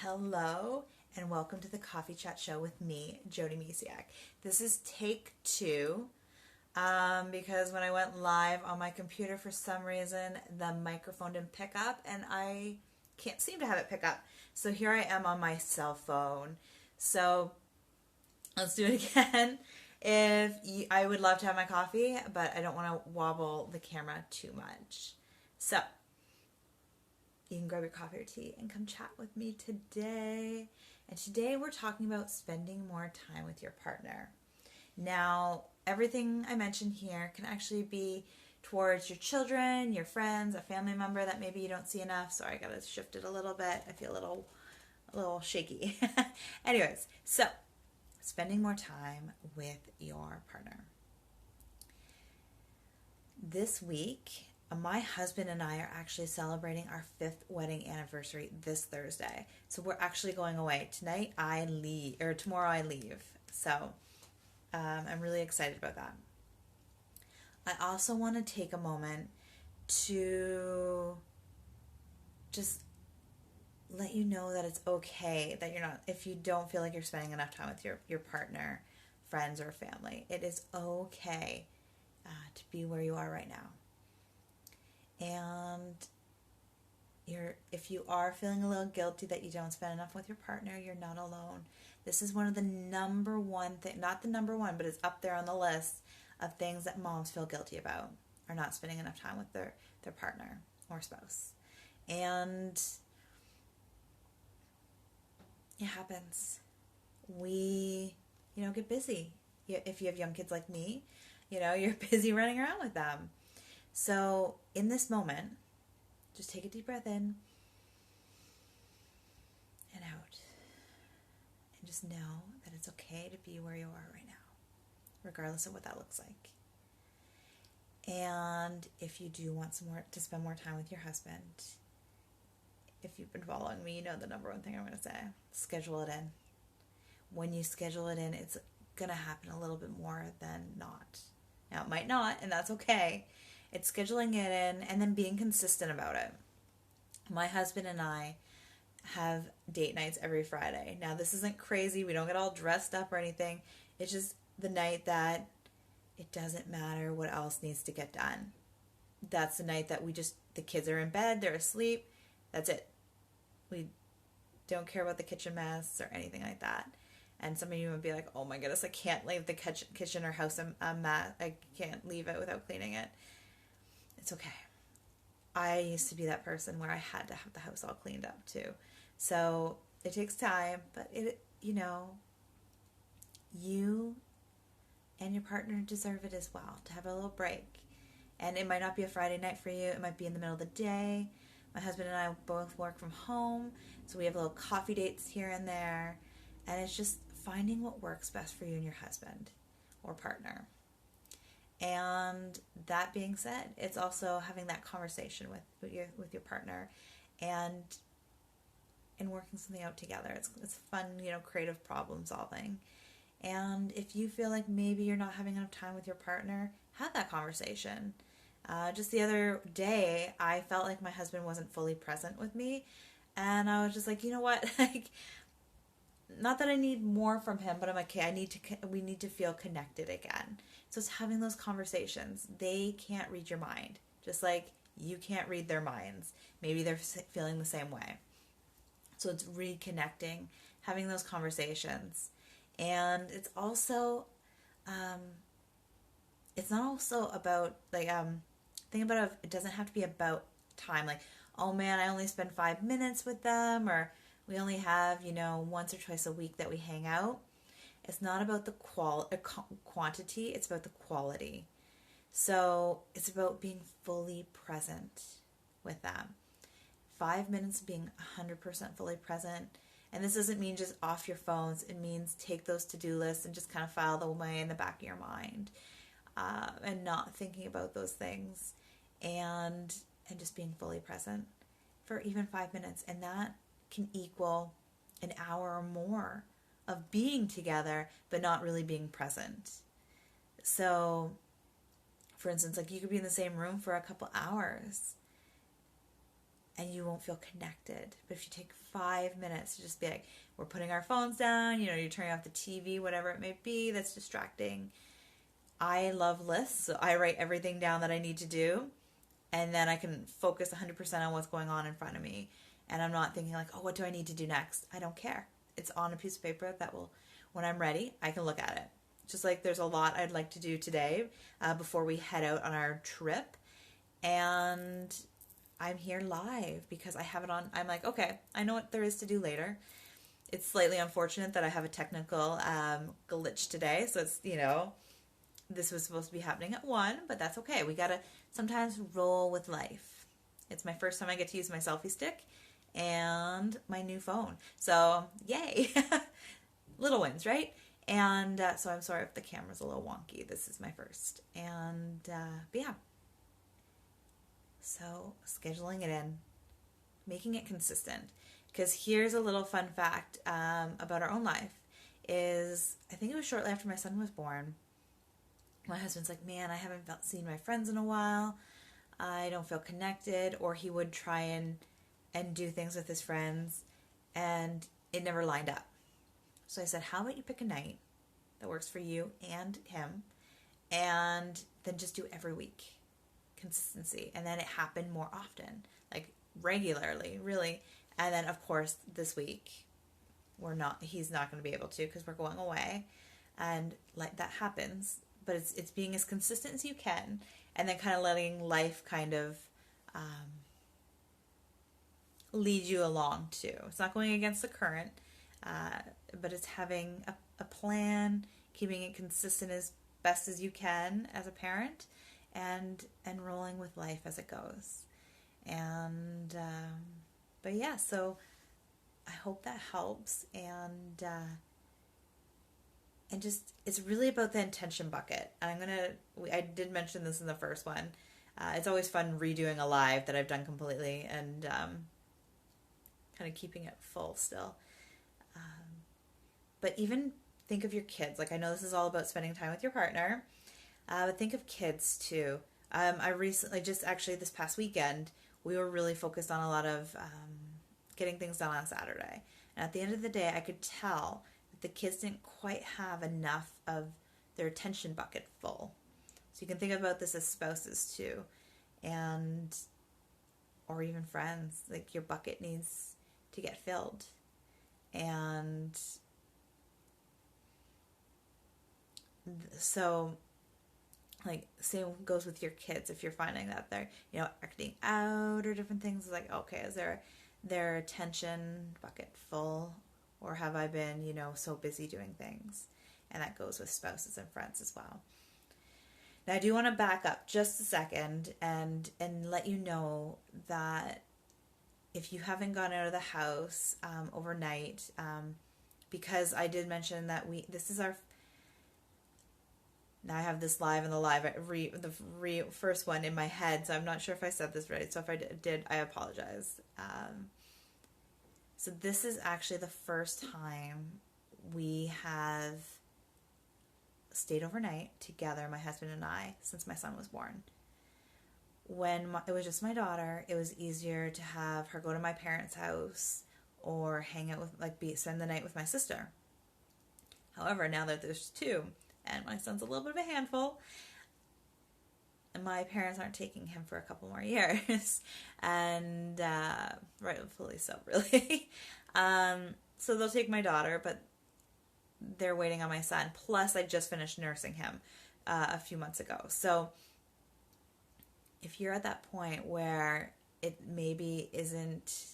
Hello, and welcome to the Coffee Chat Show with me, Jody Misiak. This is take two because when I went live on my computer, for some reason, the microphone didn't pick up, and I can't seem to have it pick up. So here I am on my cell phone. So let's do it again. I would love to have my coffee, but I don't want to wobble the camera too much. So you can grab your coffee or tea and come chat with me today. And today we're talking about spending more time with your partner. Now, everything I mention here can actually be towards your children, your friends, a family member that maybe you don't see enough. Sorry, I gotta shift it a little bit. I feel a little shaky. Anyways, so spending more time with your partner. This week, my husband and I are actually celebrating our 5th wedding anniversary this Thursday. So we're actually going away. Tomorrow I leave. So I'm really excited about that. I also want to take a moment to just let you know that it's okay that if you don't feel like you're spending enough time with your partner, friends, or family. It is okay to be where you are right now. And if you are feeling a little guilty that you don't spend enough with your partner, you're not alone. This is one of the number one thing, not the number one, but it's up there on the list of things that moms feel guilty about, are not spending enough time with their partner or spouse. And it happens. We, get busy. If you have young kids like me, you're busy running around with them. So in this moment, just take a deep breath in and out. And just know that it's okay to be where you are right now, regardless of what that looks like. And if you do want to spend more time with your husband, if you've been following me, you know the number one thing I'm going to say: schedule it in. When you schedule it in, it's going to happen a little bit more than not. Now, it might not, and that's okay. It's scheduling it in and then being consistent about it. My husband and I have date nights every Friday. Now, this isn't crazy. We don't get all dressed up or anything. It's just the night that it doesn't matter what else needs to get done. That's the night that the kids are in bed, they're asleep. That's it. We don't care about the kitchen mess or anything like that. And some of you would be like, oh my goodness, I can't leave the kitchen or house a mess. I can't leave it without cleaning it. It's okay. I used to be that person where I had to have the house all cleaned up too. So it takes time, but you and your partner deserve it as well, to have a little break. And it might not be a Friday night for you. It might be in the middle of the day. My husband and I both work from home, so we have little coffee dates here and there. And it's just finding what works best for you and your husband or partner. And that being said, it's also having that conversation with your partner and working something out together. It's fun, creative problem solving. And if you feel like maybe you're not having enough time with your partner, have that conversation. Just the other day, I felt like my husband wasn't fully present with me, and I was just like, you know what, like, not that I need more from him, but I'm like, okay, we need to feel connected again. So it's having those conversations. They can't read your mind, just like you can't read their minds. Maybe they're feeling the same way. So it's reconnecting, having those conversations. And it's also, it's not also about, like, think about it doesn't have to be about time. Like, oh man, I only spend 5 minutes with them, or we only have, once or twice a week that we hang out. It's not about the quantity, it's about the quality. So it's about being fully present with them. 5 minutes of being 100% fully present. And this doesn't mean just off your phones. It means take those to-do lists and just kind of file them away in the back of your mind. And not thinking about those things. And just being fully present for even 5 minutes. And that can equal an hour or more of being together, but not really being present. So, for instance, like, you could be in the same room for a couple hours, and you won't feel connected. But if you take 5 minutes to just be like, we're putting our phones down, you're turning off the TV, whatever it may be that's distracting. I love lists, so I write everything down that I need to do, and then I can focus 100% on what's going on in front of me. And I'm not thinking like, oh, what do I need to do next? I don't care. It's on a piece of paper that will, when I'm ready, I can look at it. Just like there's a lot I'd like to do today before we head out on our trip. And I'm here live because I have it on. I'm like, okay, I know what there is to do later. It's slightly unfortunate that I have a technical glitch today. So it's, this was supposed to be happening at 1, but that's okay. We got to sometimes roll with life. It's my first time I get to use my selfie stick and my new phone. So, yay. Little wins, right? And so I'm sorry if the camera's a little wonky. This is my first. And, but yeah. So, scheduling it in, making it consistent. Because here's a little fun fact about our own life is, I think it was shortly after my son was born, my husband's like, man, I haven't seen my friends in a while. I don't feel connected. Or he would try and do things with his friends, and it never lined up. So I said, how about you pick a night that works for you and him, and then just do every week. Consistency. And then it happened more often, like regularly, really. And then, of course, this week, he's not going to be able to because we're going away. And like that happens. But it's being as consistent as you can, and then kind of letting life kind of lead you along too. It's not going against the current, but it's having a plan, keeping it consistent as best as you can as a parent, and rolling with life as it goes. And but yeah, so I hope that helps. And just, it's really about the intention bucket. And I did mention this in the first one. It's always fun redoing a live that I've done completely, and kind of keeping it full still. But even think of your kids. Like, I know this is all about spending time with your partner, but think of kids too. I recently, just actually this past weekend, we were really focused on a lot of getting things done on Saturday. And at the end of the day, I could tell the kids didn't quite have enough of their attention bucket full. So you can think about this as spouses too, or even friends. Like, your bucket needs to get filled. And so, like, same goes with your kids. If you're finding that they're, acting out or different things, like, okay, is their attention bucket full? Or have I been, so busy doing things? And that goes with spouses and friends as well. Now, I do want to back up just a second and let you know that if you haven't gone out of the house overnight, because I did mention that this is our... Now I have this live and the live, first one in my head, so I'm not sure if I said this right. So if I did, I apologize. So this is actually the first time we have stayed overnight together, my husband and I, since my son was born. When it was just my daughter, it was easier to have her go to my parents' house or hang out with, spend the night with my sister. However, now that there's 2, and my son's a little bit of a handful, my parents aren't taking him for a couple more years, and rightfully so, really. So they'll take my daughter, but they're waiting on my son. Plus, I just finished nursing him a few months ago. So if you're at that point where it maybe isn't,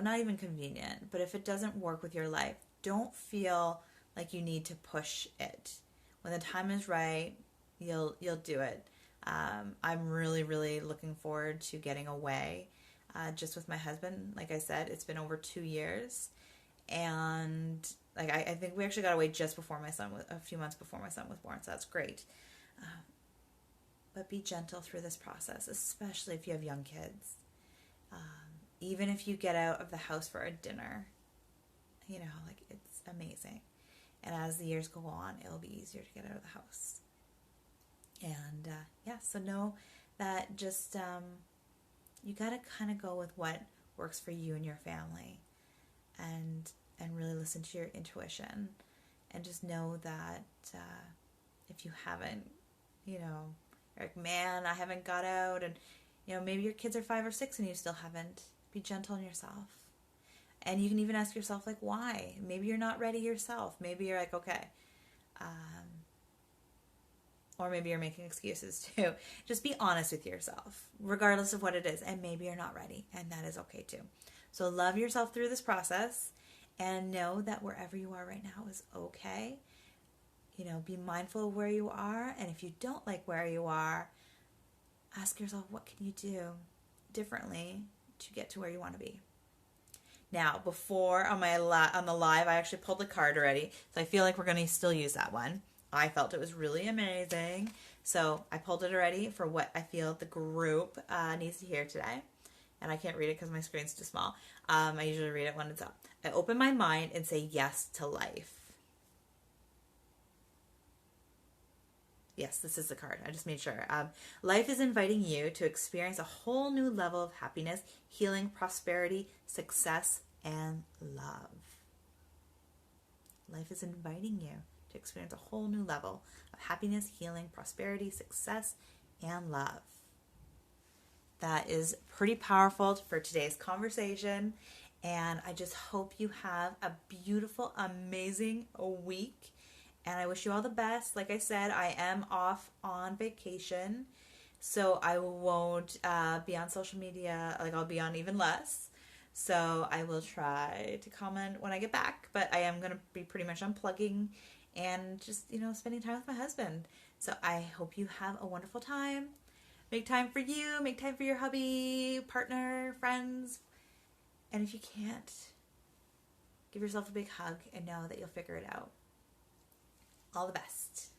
not even convenient, but if it doesn't work with your life, don't feel like you need to push it. When the time is right, you'll do it. I'm really, really looking forward to getting away just with my husband. Like I said, it's been over 2 years, and I think we actually got away just before a few months before my son was born, so that's great. But be gentle through this process, especially if you have young kids. Even if you get out of the house for a dinner, it's amazing. And as the years go on, it'll be easier to get out of the house. And so know that just, you got to kind of go with what works for you and your family, and really listen to your intuition, and just know that if you haven't, you're like, man, I haven't got out, and maybe your kids are 5 or 6 and you still haven't. Be gentle on yourself. And you can even ask yourself, like, why? Maybe you're not ready yourself. Maybe you're like, okay. Or maybe you're making excuses too. Just be honest with yourself, regardless of what it is. And maybe you're not ready, and that is okay too. So love yourself through this process, and know that wherever you are right now is okay. Be mindful of where you are. And if you don't like where you are, ask yourself, what can you do differently to get to where you want to be? Now, before on the live, I actually pulled the card already, so I feel like we're going to still use that one. I felt it was really amazing, so I pulled it already for what I feel the group needs to hear today. And I can't read it because my screen's too small. I usually read it when it's up. I open my mind and say yes to life. Yes, this is the card. I just made sure. Life is inviting you to experience a whole new level of happiness, healing, prosperity, success, and love. Life is inviting you to experience a whole new level of happiness, healing, prosperity, success, and love. That is pretty powerful for today's conversation. And I just hope you have a beautiful, amazing week. And I wish you all the best. Like I said, I am off on vacation, so I won't be on social media. Like, I'll be on even less. So I will try to comment when I get back. But I am going to be pretty much unplugging and just, spending time with my husband. So I hope you have a wonderful time. Make time for you. Make time for your hubby, partner, friends. And if you can't, give yourself a big hug and know that you'll figure it out. All the best.